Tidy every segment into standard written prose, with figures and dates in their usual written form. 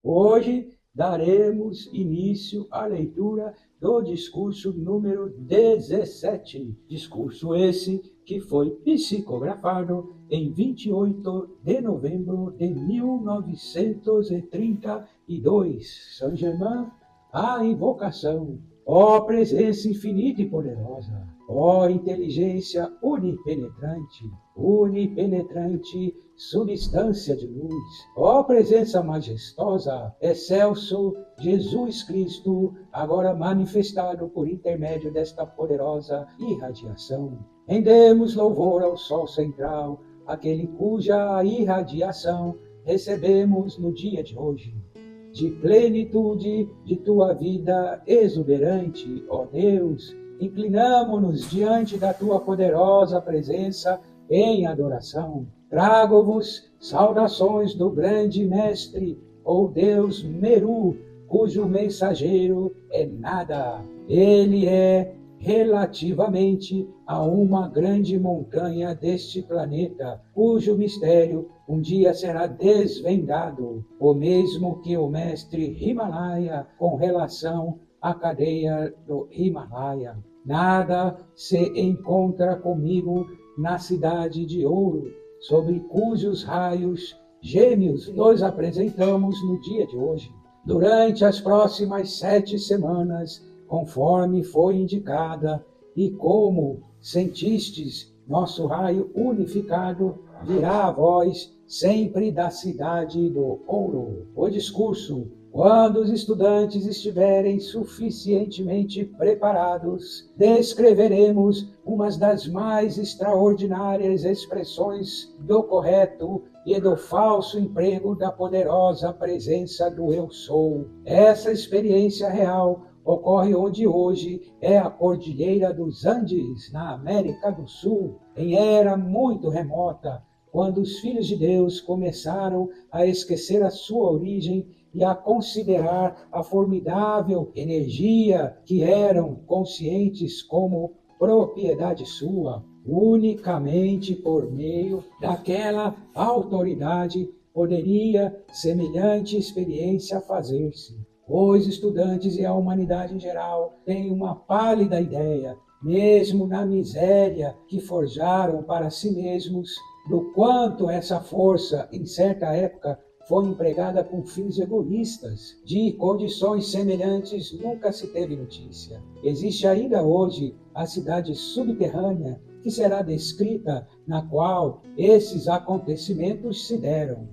Hoje daremos início à leitura do discurso número 17. Discurso esse que foi psicografado em 28 de novembro de 1932. Saint-Germain, a invocação. Ó presença infinita e poderosa, ó inteligência unipenetrante, substância de luz, ó presença majestosa, excelso Jesus Cristo, agora manifestado por intermédio desta poderosa irradiação. Rendemos louvor ao Sol central, aquele cuja irradiação recebemos no dia de hoje. De plenitude de tua vida exuberante, ó Deus, inclinamo-nos diante da tua poderosa presença em adoração. Trago-vos saudações do grande mestre, ó Deus Meru, cujo mensageiro é nada. Ele é relativamente a uma grande montanha deste planeta, cujo mistério um dia será desvendado, o mesmo que o mestre Himalaia com relação à cadeia do Himalaia. Nada se encontra comigo na cidade de ouro, sobre cujos raios gêmeos nos apresentamos no dia de hoje. Durante as próximas 7 semanas, conforme foi indicada, e como sentistes nosso raio unificado, virá a voz sempre da cidade do ouro. O discurso, quando os estudantes estiverem suficientemente preparados, descreveremos umas das mais extraordinárias expressões do correto e do falso emprego da poderosa presença do Eu Sou. Essa experiência real ocorre onde hoje é a Cordilheira dos Andes, na América do Sul, em era muito remota, quando os filhos de Deus começaram a esquecer a sua origem e a considerar a formidável energia que eram conscientes como propriedade sua. Unicamente por meio daquela autoridade poderia semelhante experiência fazer-se. Os estudantes e a humanidade em geral têm uma pálida ideia, mesmo na miséria que forjaram para si mesmos, do quanto essa força, em certa época, foi empregada com fins egoístas. De condições semelhantes nunca se teve notícia. Existe ainda hoje a cidade subterrânea que será descrita, na qual esses acontecimentos se deram.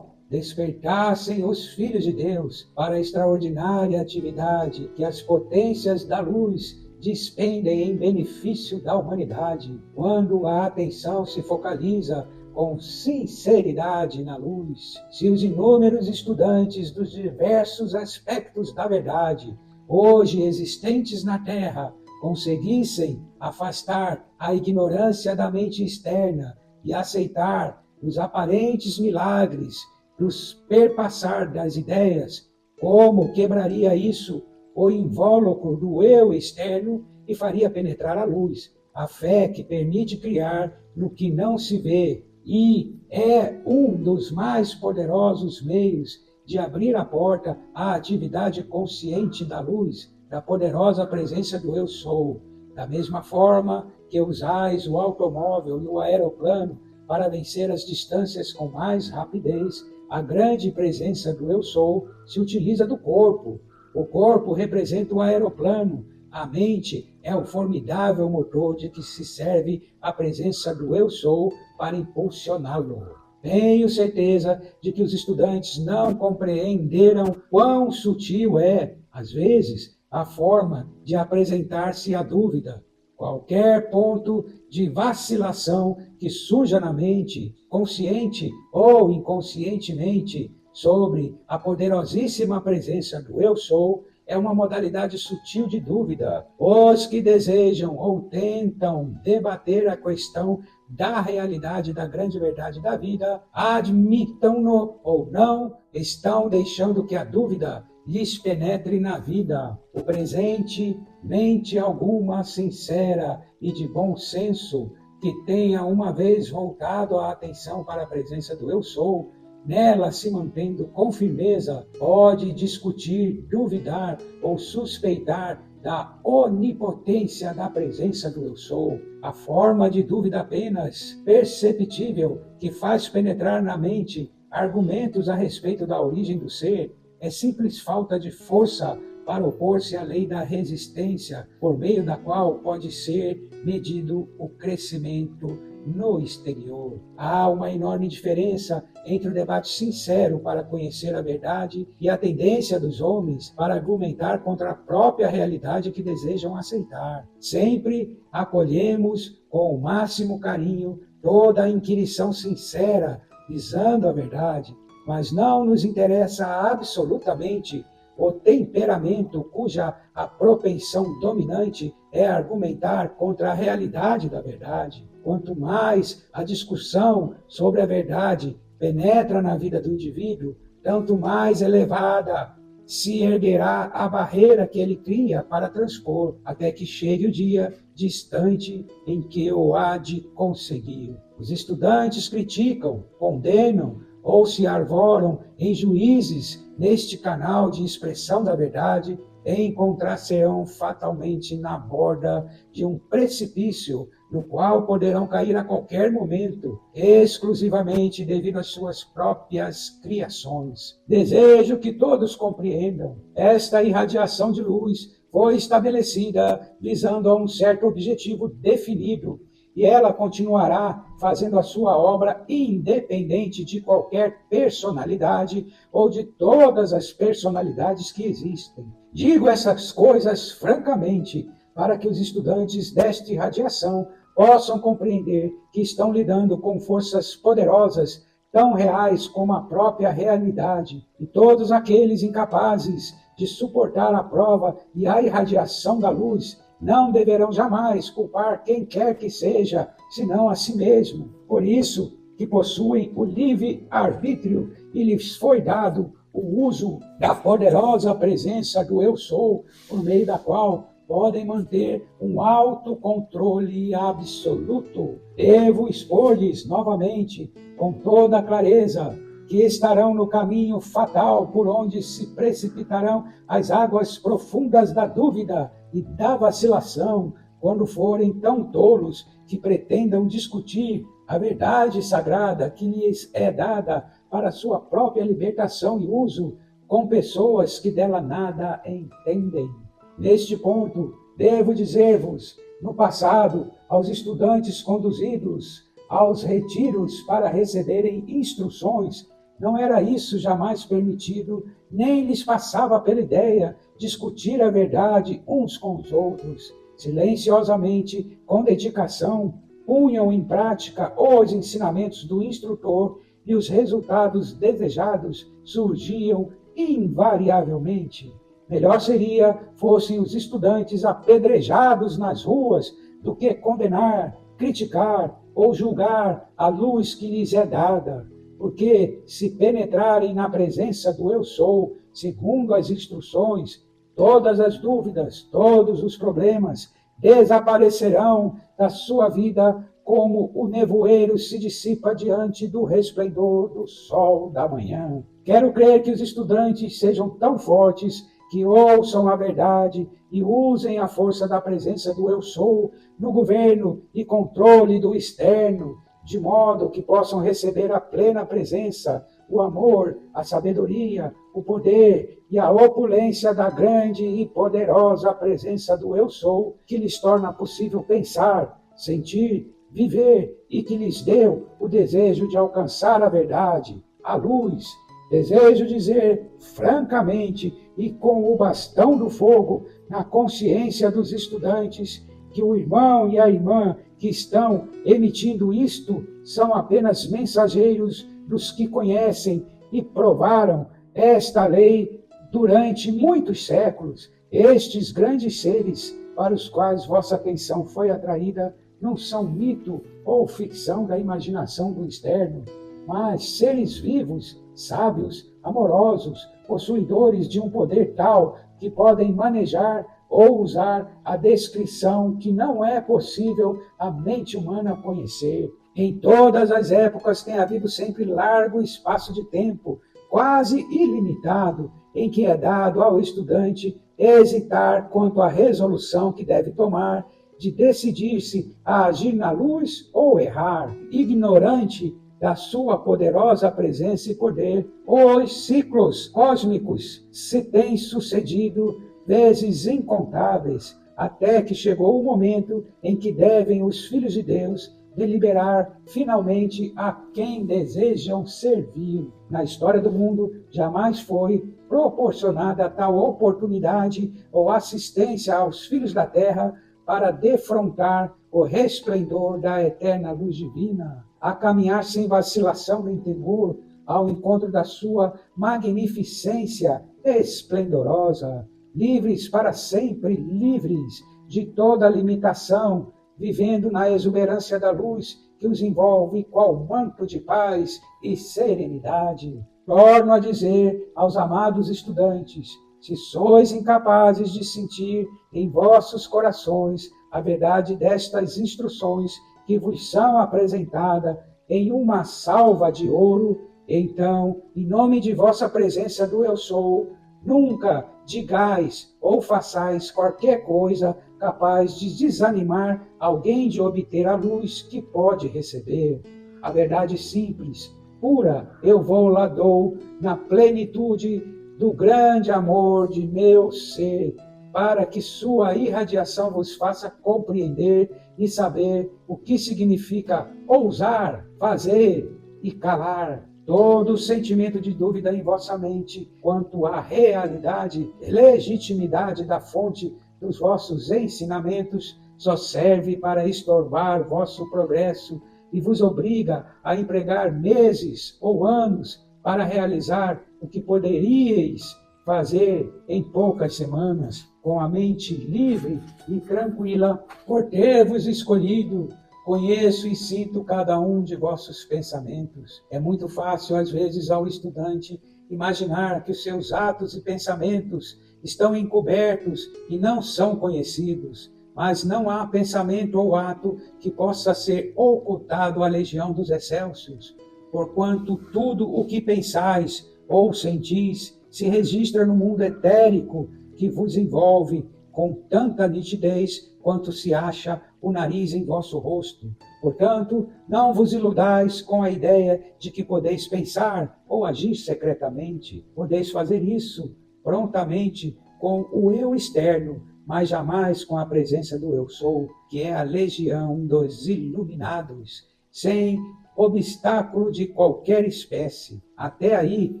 Despertassem os filhos de Deus para a extraordinária atividade que as potências da luz despendem em benefício da humanidade, quando a atenção se focaliza com sinceridade na luz. Se os inúmeros estudantes dos diversos aspectos da verdade, hoje existentes na Terra, conseguissem afastar a ignorância da mente externa e aceitar os aparentes milagres dos perpassar das ideias, como quebraria isso o invólucro do eu externo e faria penetrar a luz, a fé que permite criar no que não se vê e é um dos mais poderosos meios de abrir a porta à atividade consciente da luz, da poderosa presença do Eu Sou. Da mesma forma que usais o automóvel e o aeroplano para vencer as distâncias com mais rapidez, a grande presença do Eu Sou se utiliza do corpo. O corpo representa o aeroplano. A mente é o formidável motor de que se serve a presença do Eu Sou para impulsioná-lo. Tenho certeza de que os estudantes não compreenderam quão sutil é, às vezes, a forma de apresentar-se à dúvida. Qualquer ponto de vacilação que surja na mente, consciente ou inconscientemente, sobre a poderosíssima presença do Eu Sou, é uma modalidade sutil de dúvida. Os que desejam ou tentam debater a questão da realidade da grande verdade da vida, admitam-no ou não, estão deixando que a dúvida lhes penetre na vida. O presente, mente alguma sincera e de bom senso, que tenha uma vez voltado a atenção para a presença do Eu Sou, nela se mantendo com firmeza, pode discutir, duvidar ou suspeitar da onipotência da presença do Eu Sou. A forma de dúvida apenas perceptível que faz penetrar na mente argumentos a respeito da origem do ser é simples falta de força para opor-se à lei da resistência, por meio da qual pode ser medido o crescimento no exterior. Há uma enorme diferença entre o debate sincero para conhecer a verdade e a tendência dos homens para argumentar contra a própria realidade que desejam aceitar. Sempre acolhemos com o máximo carinho toda a inquirição sincera visando a verdade, mas não nos interessa absolutamente o temperamento cuja a propensão dominante é argumentar contra a realidade da verdade. Quanto mais a discussão sobre a verdade penetra na vida do indivíduo, tanto mais elevada se erguerá a barreira que ele cria para transpor, até que chegue o dia distante em que o há de conseguir. Os estudantes criticam, condenam ou se arvoram em juízes neste canal de expressão da verdade, encontrar-se-ão fatalmente na borda de um precipício no qual poderão cair a qualquer momento, exclusivamente devido às suas próprias criações. Desejo que todos compreendam. Esta irradiação de luz foi estabelecida visando a um certo objetivo definido, e ela continuará fazendo a sua obra independente de qualquer personalidade ou de todas as personalidades que existem. Digo essas coisas francamente para que os estudantes desta irradiação possam compreender que estão lidando com forças poderosas, tão reais como a própria realidade, e todos aqueles incapazes de suportar a prova e a irradiação da luz não deverão jamais culpar quem quer que seja, senão a si mesmo. Por isso que possuem o livre-arbítrio e lhes foi dado o uso da poderosa presença do Eu Sou, por meio da qual podem manter um autocontrole absoluto. Devo expor-lhes novamente, com toda a clareza, que estarão no caminho fatal por onde se precipitarão as águas profundas da dúvida e da vacilação, quando forem tão tolos que pretendam discutir a verdade sagrada que lhes é dada para sua própria libertação e uso com pessoas que dela nada entendem. Neste ponto, devo dizer-vos, no passado, aos estudantes conduzidos aos retiros para receberem instruções, não era isso jamais permitido, nem lhes passava pela ideia discutir a verdade uns com os outros. Silenciosamente, com dedicação, punham em prática os ensinamentos do instrutor e os resultados desejados surgiam invariavelmente. Melhor seria fossem os estudantes apedrejados nas ruas do que condenar, criticar ou julgar a luz que lhes é dada, porque se penetrarem na presença do Eu Sou, segundo as instruções, todas as dúvidas, todos os problemas desaparecerão da sua vida como o nevoeiro se dissipa diante do resplendor do sol da manhã. Quero crer que os estudantes sejam tão fortes que ouçam a verdade e usem a força da presença do Eu Sou no governo e controle do externo, de modo que possam receber a plena presença, o amor, a sabedoria, o poder e a opulência da grande e poderosa presença do Eu Sou, que lhes torna possível pensar, sentir, viver e que lhes deu o desejo de alcançar a verdade, a luz. Desejo dizer francamente e com o bastão do fogo na consciência dos estudantes que o irmão e a irmã que estão emitindo isto são apenas mensageiros dos que conhecem e provaram esta lei durante muitos séculos. Estes grandes seres para os quais vossa atenção foi atraída não são mito ou ficção da imaginação do externo, mas seres vivos, sábios, amorosos, possuidores de um poder tal que podem manejar ou usar a descrição que não é possível a mente humana conhecer. Em todas as épocas tem havido sempre largo espaço de tempo, quase ilimitado, em que é dado ao estudante hesitar quanto à resolução que deve tomar, de decidir-se a agir na luz ou errar, ignorante da sua poderosa presença e poder. Os ciclos cósmicos se têm sucedido vezes incontáveis, até que chegou o momento em que devem os filhos de Deus deliberar finalmente a quem desejam servir. Na história do mundo, jamais foi proporcionada tal oportunidade ou assistência aos filhos da terra para defrontar o resplendor da eterna luz divina, a caminhar sem vacilação nem temor ao encontro da sua magnificência esplendorosa, livres para sempre, livres de toda limitação, vivendo na exuberância da luz que os envolve qual manto de paz e serenidade. Torno a dizer aos amados estudantes, se sois incapazes de sentir em vossos corações a verdade destas instruções que vos são apresentadas em uma salva de ouro, então, em nome de vossa presença do Eu Sou, nunca digais ou façais qualquer coisa capaz de desanimar alguém de obter a luz que pode receber. A verdade simples, pura, eu vou-la dou na plenitude do grande amor de meu ser, para que sua irradiação vos faça compreender e saber o que significa ousar, fazer e calar todo sentimento de dúvida em vossa mente quanto à realidade e legitimidade da fonte dos vossos ensinamentos só serve para estorvar vosso progresso e vos obriga a empregar meses ou anos para realizar o que poderíeis fazer em poucas semanas, com a mente livre e tranquila, por ter-vos escolhido. Conheço e sinto cada um de vossos pensamentos. É muito fácil, às vezes, ao estudante imaginar que os seus atos e pensamentos estão encobertos e não são conhecidos, mas não há pensamento ou ato que possa ser ocultado à legião dos excélsios, porquanto tudo o que pensais ou sentis se registra no mundo etérico que vos envolve com tanta nitidez quanto se acha o nariz em vosso rosto. Portanto, não vos iludais com a ideia de que podeis pensar ou agir secretamente. Podeis fazer isso prontamente com o eu externo, mas jamais com a presença do Eu Sou, que é a legião dos iluminados, sem obstáculo de qualquer espécie. Até aí,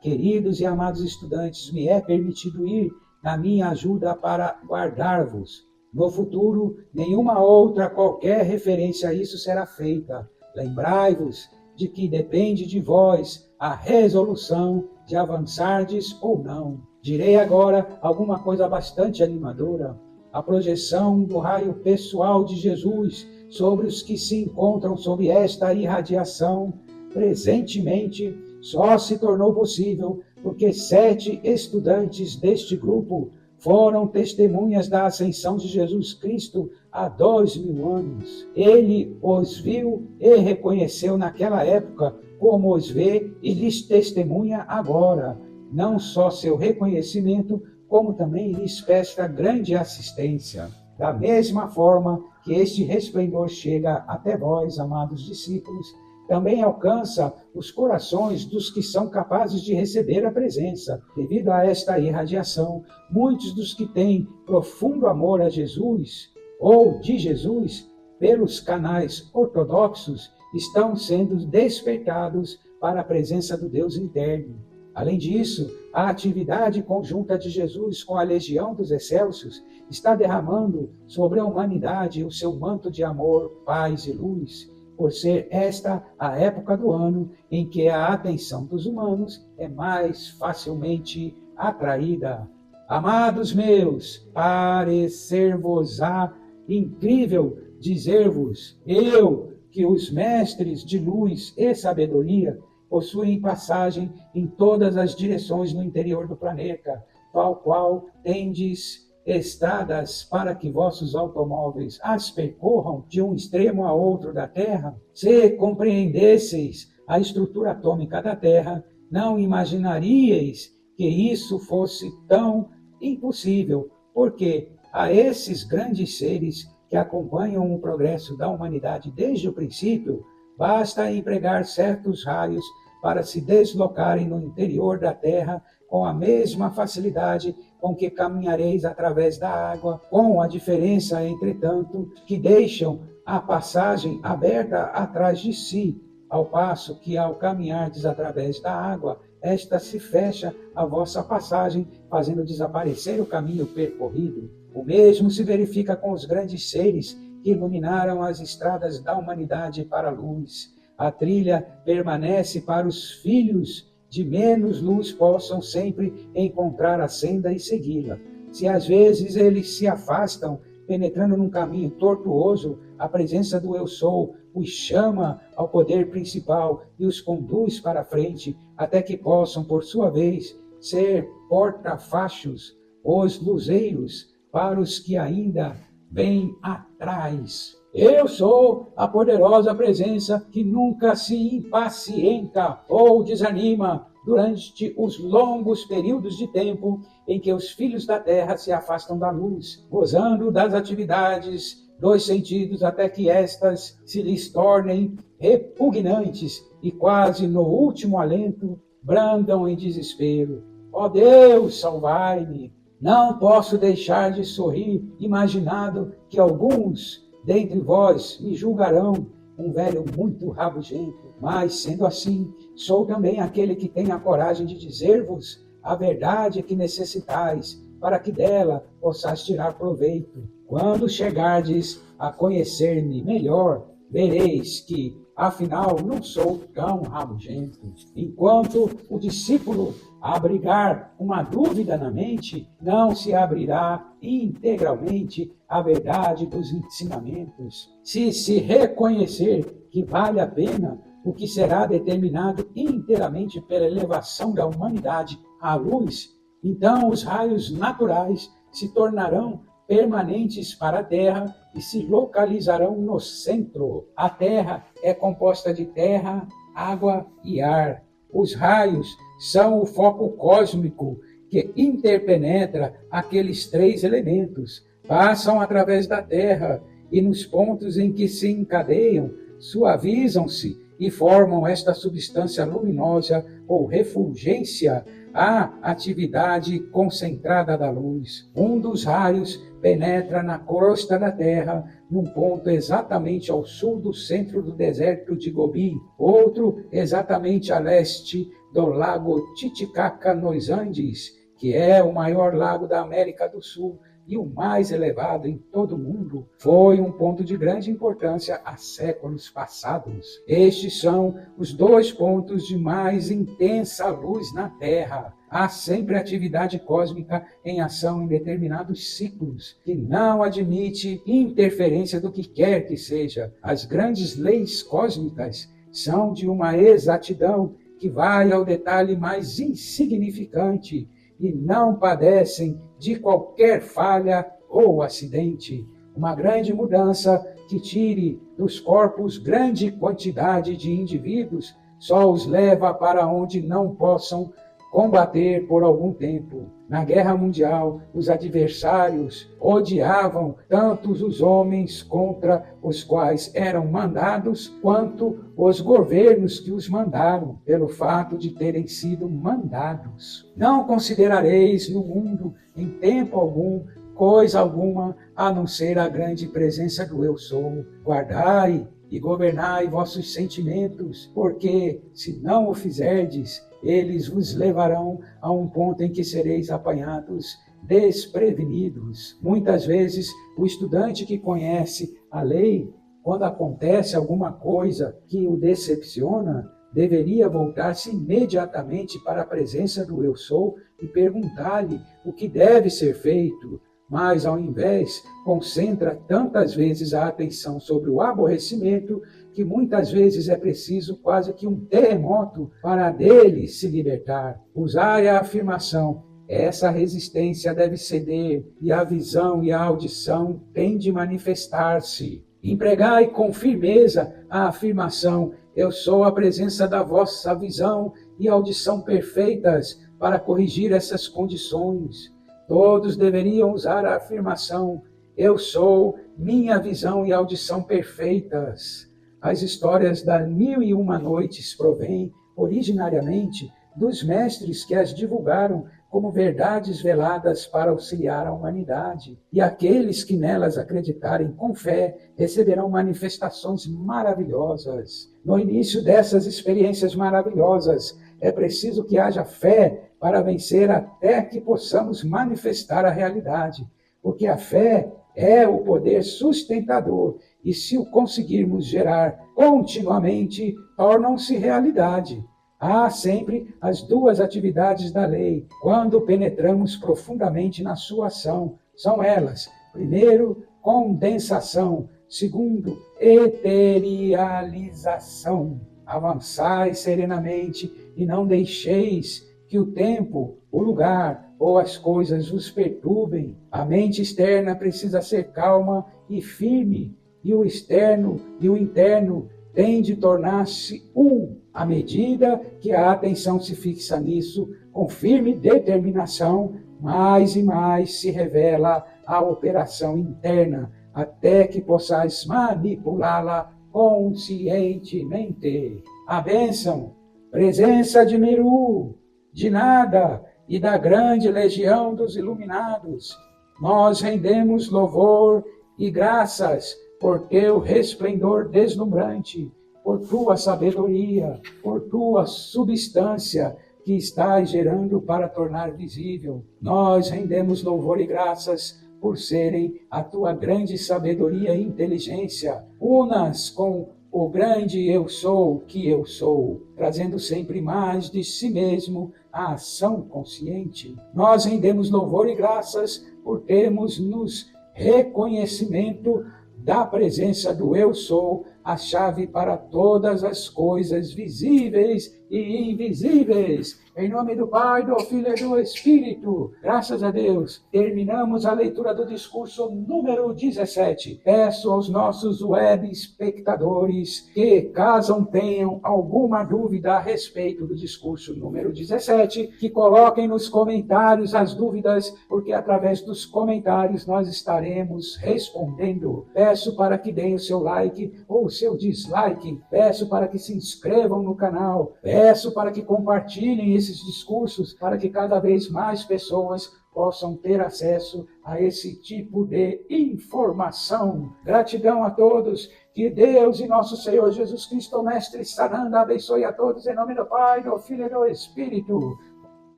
queridos e amados estudantes, me é permitido ir na minha ajuda para guardar-vos. No futuro, nenhuma outra qualquer referência a isso será feita. Lembrai-vos de que depende de vós a resolução de avançardes ou não. Direi agora alguma coisa bastante animadora. A projeção do raio pessoal de Jesus sobre os que se encontram sob esta irradiação presentemente só se tornou possível porque 7 estudantes deste grupo foram testemunhas da ascensão de Jesus Cristo há 2000 anos. Ele os viu e reconheceu naquela época, como os vê e lhes testemunha agora. Não só seu reconhecimento, como também lhes presta grande assistência. Da mesma forma que este resplendor chega até vós, amados discípulos, também alcança os corações dos que são capazes de receber a presença. Devido a esta irradiação, muitos dos que têm profundo amor a Jesus ou de Jesus pelos canais ortodoxos estão sendo despertados para a presença do Deus interno. Além disso, a atividade conjunta de Jesus com a legião dos excélsios está derramando sobre a humanidade o seu manto de amor, paz e luz, por ser esta a época do ano em que a atenção dos humanos é mais facilmente atraída. Amados meus, parecer-vos-á incrível dizer-vos, eu, que os mestres de luz e sabedoria possuem passagem em todas as direções no interior do planeta, tal qual tendes estradas para que vossos automóveis as percorram de um extremo a outro da Terra? Se compreendesseis a estrutura atômica da Terra, não imaginaríeis que isso fosse tão impossível, porque a esses grandes seres que acompanham o progresso da humanidade desde o princípio, basta empregar certos raios para se deslocarem no interior da Terra com a mesma facilidade com que caminhareis através da água, com a diferença, entretanto, que deixam a passagem aberta atrás de si, ao passo que, ao caminhardes através da água, esta se fecha a vossa passagem, fazendo desaparecer o caminho percorrido. O mesmo se verifica com os grandes seres que iluminaram as estradas da humanidade para a luz. A trilha permanece para os filhos de menos luz possam sempre encontrar a senda e segui-la. Se às vezes eles se afastam, penetrando num caminho tortuoso, a presença do Eu Sou os chama ao poder principal e os conduz para a frente, até que possam, por sua vez, ser porta-fachos, os luzeiros, para os que ainda vêm atrás. Eu sou a poderosa presença que nunca se impacienta ou desanima durante os longos períodos de tempo em que os filhos da terra se afastam da luz, gozando das atividades dos sentidos até que estas se lhes tornem repugnantes e quase no último alento brandam em desespero. Ó Deus, salvai-me! Não posso deixar de sorrir, imaginando que alguns dentre vós me julgarão um velho muito rabugento. Mas, sendo assim, sou também aquele que tem a coragem de dizer-vos a verdade que necessitais, para que dela possais tirar proveito. Quando chegardes a conhecer-me melhor, vereis que, afinal, não sou tão rabugento. Enquanto o discípulo abrigar uma dúvida na mente, não se abrirá integralmente a verdade dos ensinamentos. Se reconhecer que vale a pena, o que será determinado inteiramente pela elevação da humanidade à luz, então os raios naturais se tornarão permanentes para a Terra e se localizarão no centro. A Terra é composta de terra, água e ar. Os raios são o foco cósmico que interpenetra aqueles três elementos, passam através da Terra e nos pontos em que se encadeiam, suavizam-se e formam esta substância luminosa ou refulgência, a atividade concentrada da luz. Um dos raios penetra na crosta da Terra, num ponto exatamente ao sul do centro do deserto de Gobi, outro exatamente a leste do lago Titicaca nos Andes, que é o maior lago da América do Sul e o mais elevado em todo o mundo. Foi um ponto de grande importância há séculos passados. Estes são os dois pontos de mais intensa luz na Terra. Há sempre atividade cósmica em ação em determinados ciclos, que não admite interferência do que quer que seja. As grandes leis cósmicas são de uma exatidão que vai ao detalhe mais insignificante e não padecem de qualquer falha ou acidente. Uma grande mudança que tire dos corpos grande quantidade de indivíduos só os leva para onde não possam combater por algum tempo. Na Guerra Mundial, os adversários odiavam tanto os homens contra os quais eram mandados, quanto os governos que os mandaram, pelo fato de terem sido mandados. Não considerareis no mundo, em tempo algum, coisa alguma, a não ser a grande presença do Eu Sou. Guardai e governai vossos sentimentos, porque, se não o fizerdes, eles vos levarão a um ponto em que sereis apanhados desprevenidos. Muitas vezes, o estudante que conhece a lei, quando acontece alguma coisa que o decepciona, deveria voltar-se imediatamente para a presença do Eu Sou e perguntar-lhe o que deve ser feito. Mas, ao invés, concentra tantas vezes a atenção sobre o aborrecimento que muitas vezes é preciso quase que um terremoto para dele se libertar. Usai a afirmação: essa resistência deve ceder e a visão e a audição têm de manifestar-se. Empregai com firmeza a afirmação: eu sou a presença da vossa visão e audição perfeitas para corrigir essas condições. Todos deveriam usar a afirmação: eu sou minha visão e audição perfeitas. As histórias das 1001 Noites provêm, originariamente, dos mestres que as divulgaram como verdades veladas para auxiliar a humanidade. E aqueles que nelas acreditarem com fé receberão manifestações maravilhosas. No início dessas experiências maravilhosas, é preciso que haja fé para vencer até que possamos manifestar a realidade, porque a fé é o poder sustentador e, se o conseguirmos gerar continuamente, tornam-se realidade. Há sempre as duas atividades da lei, quando penetramos profundamente na sua ação. São elas, primeiro, condensação, segundo, eterialização. Avançai serenamente e não deixeis que o tempo, o lugar ou as coisas os perturbem. A mente externa precisa ser calma e firme, e o externo e o interno têm de tornar-se um, à medida que a atenção se fixa nisso, com firme determinação, mais e mais se revela a operação interna, até que possais manipulá-la conscientemente. A bênção, presença de Meru, de Nada e da grande legião dos iluminados, nós rendemos louvor e graças por teu resplendor deslumbrante, por tua sabedoria, por tua substância que estás gerando para tornar visível. Nós rendemos louvor e graças por serem a tua grande sabedoria e inteligência, unas com o grande eu sou que eu sou, trazendo sempre mais de si mesmo a ação consciente. Nós rendemos louvor e graças por termos nos reconhecimento da presença do eu sou, a chave para todas as coisas visíveis e invisíveis. Em nome do Pai, do Filho e do Espírito, graças a Deus, terminamos a leitura do discurso número 17. Peço aos nossos web espectadores que, caso tenham alguma dúvida a respeito do discurso número 17, que coloquem nos comentários as dúvidas, porque através dos comentários nós estaremos respondendo. Peço para que deem o seu like ou o seu dislike. Peço para que se inscrevam no canal. Peço para que compartilhem esses discursos, para que cada vez mais pessoas possam ter acesso a esse tipo de informação. Gratidão a todos. Que Deus e nosso Senhor Jesus Cristo, Mestre Sananda, abençoe a todos em nome do Pai, do Filho e do Espírito.